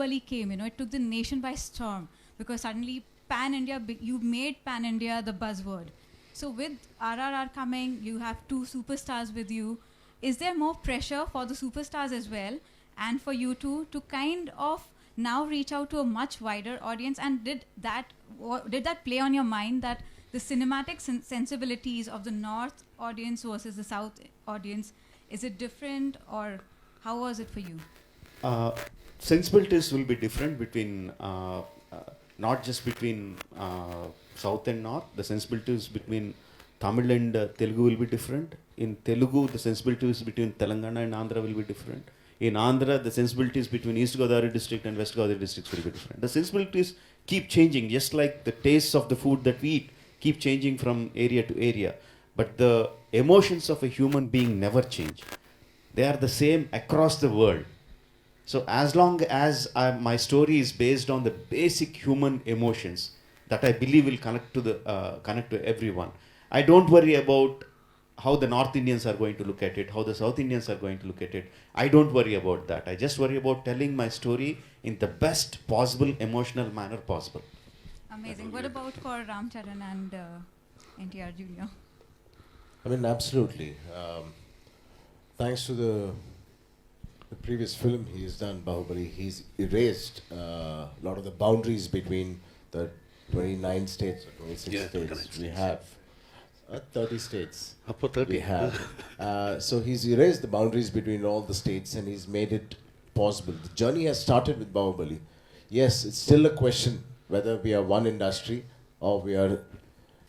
Bahubali came, it took the nation by storm because suddenly Pan India, you made Pan India the buzzword. So with RRR coming, you have two superstars with you. Is there more pressure for the superstars as well, and for you two to kind of now reach out to a much wider audience? And did that play on your mind that the cinematic sensibilities of the North audience versus the South audience, is it different, or how was it for you? Uh, Sensibilities will be different between not just between South and North. The sensibilities between Tamil and Telugu will be different. In Telugu, the sensibilities between Telangana and Andhra will be different. In Andhra, the sensibilities between East Godavari district and West Godavari districts will be different. The sensibilities keep changing, just like the tastes of the food that we eat keep changing from area to area. But the emotions of a human being never change. They are the same across the world. So as long as my story is based on the basic human emotions that I believe will connect to everyone, I don't worry about how the North Indians are going to look at it, how the South Indians are going to look at it. I don't worry about that. I just worry about telling my story in the best possible emotional manner possible. Amazing. What about for Ramcharan and NTR Jr.? I mean, absolutely. Thanks to the previous film he's done, Bahubali, he's erased a lot of the boundaries between the 29 states or 26 states we have. 30 states we have. So he's erased the boundaries between all the states and he's made it possible. The journey has started with Bahubali. Yes, it's still a question whether we are one industry or we are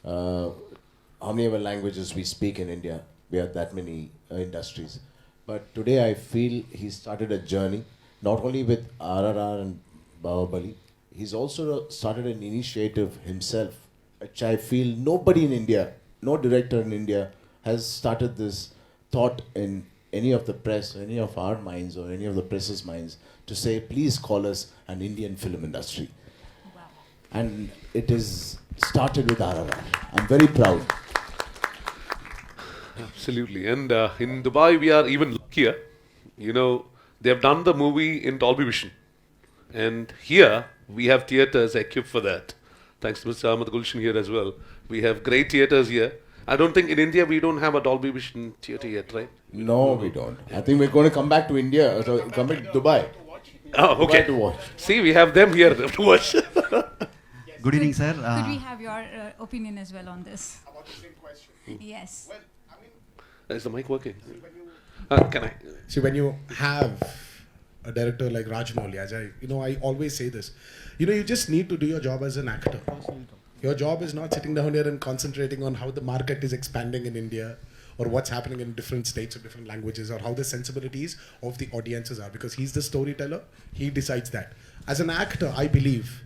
how many other languages we speak in India. We have that many industries. But today I feel he started a journey, not only with RRR and Bahubali, he's also started an initiative himself, which I feel nobody in India, no director in India has started this thought in any of the press, or any of our minds, or any of the press's minds, to say, please call us an Indian film industry. Wow. And it is started with RRR. I'm very proud. Absolutely. And in Dubai, we are even luckier. They have done the movie in Dolby Vision. And here, we have theatres equipped for that. Thanks to Mr. Ahmed Gulshan here as well. We have great theatres here. I don't think in India, we don't have a Dolby Vision theatre yet, right? No, we don't. I think we're going to come back to India, so come back to Dubai. Oh, okay. Dubai to watch. See, we have them here to watch. Good evening, sir. Could we have your opinion as well on this? About the same question. Yes. Well, I mean, Is the mic working? Can I? see, when you have a director like Rajamouli, I always say this, you just need to do your job as an actor. Your job is not sitting down here and concentrating on how the market is expanding in India, or what's happening in different states or different languages, or how the sensibilities of the audiences are, because he's the storyteller. He decides that. As an actor, I believe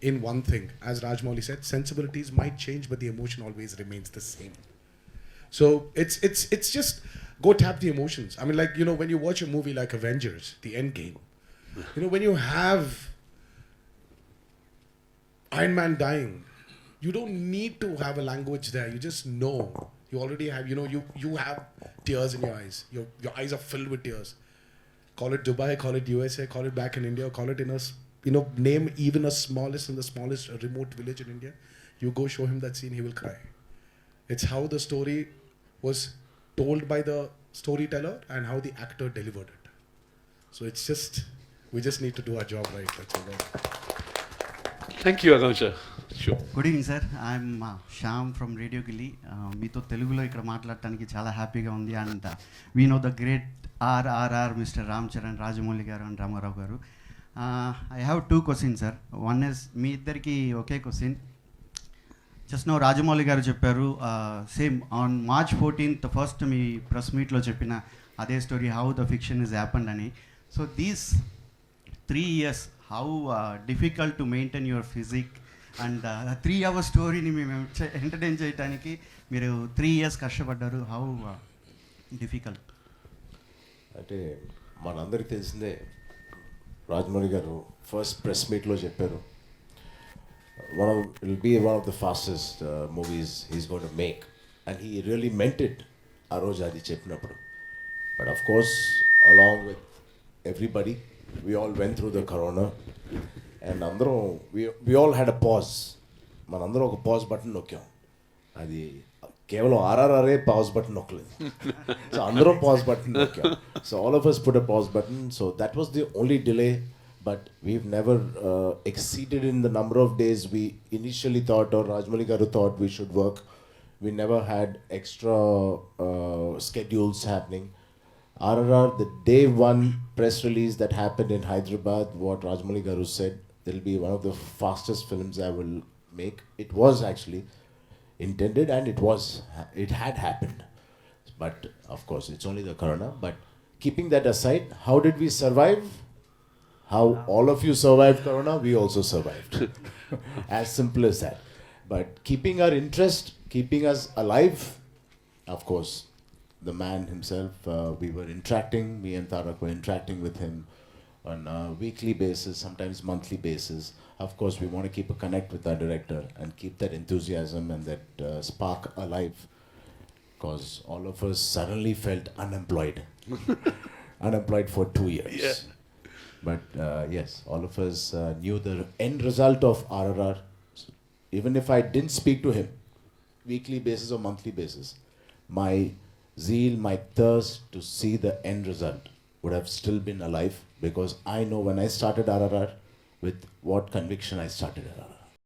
in one thing, as Rajamouli said, sensibilities might change, but the emotion always remains the same. So it's just go tap the emotions. I mean, like, when you watch a movie like Avengers, the Endgame, when you have Iron Man dying, you don't need to have a language there. You just know. You already have, you have tears in your eyes. Your eyes are filled with tears. Call it Dubai, call it USA, call it back in India, call it in a, name even the smallest remote village in India. You go show him that scene, he will cry. It's how the story was told by the storyteller and how the actor delivered it. So we just need to do our job right. That's all. Thank you, Akansha. Sure. Good evening sir I'm Shyam from radio Gilli మీతో తెలుగులో ఇక్కడ మాట్లాడటానికి చాలా హ్యాపీగా ఉంది. And we know the great RRR Mr Ram Charan, Rajamouli garu and Rama Rao garu. I have 2 questions sir. One is మీ ఇద్దరికి ఒకే question. Just now Rajamouli garu చెప్పారు same on March 14th first మీ ప్రెస్ మీట్లో చెప్పిన అదే story, how the fiction is happened అని. So these 3 years, how difficult to maintain your physique and 3 hour స్టోరీని మేము ఎంటర్టైన్ చేయడానికి మీరు 3 years కష్టపడ్డారు. How difficult? అంటే మనందరికీ తెలిసిందే, రాజమౌళి గారు ఫస్ట్ ప్రెస్ మీట్లో చెప్పారు, it will be one of the fastest movies he's going to make, and he really meant it ఆ రోజు అది చెప్పినప్పుడు. But of course, along with everybody, we all went through the corona, and we all had a pause. మనందరం ఒక pause button నొక్కాం. అది కేవలం ఆర్ఆర్ఆర్ఏ పాజ్ బటన్ నొక్కలేదు. సో అందరం పాజ్ బటన్ నొక్కాం. So all of us put a pause button. So that was the only delay, but we've never exceeded in the number of days we initially thought, or Rajamouli garu thought we should work. We never had extra schedules happening. RRR, the day one press release that happened in Hyderabad, what Rajamouli garu said, it'll be one of the fastest films I will make. It was actually intended, and it had happened. But of course, it's only the corona. But keeping that aside, how did we survive? How all of you survived corona, we also survived. As simple as that. But keeping our interest, keeping us alive, of course, the man himself, we were interacting, me and Tarak were interacting with him on a weekly basis, sometimes monthly basis. Of course, we want to keep a connect with our director and keep that enthusiasm and that spark alive, because all of us suddenly felt unemployed. Unemployed for 2 years. Yeah. But yes, all of us knew the end result of RRR. Even if I didn't speak to him, weekly basis or monthly basis, my zeal, my thirst to see the end result would have still been alive, because I know when I started RRR, with what conviction I started RRR.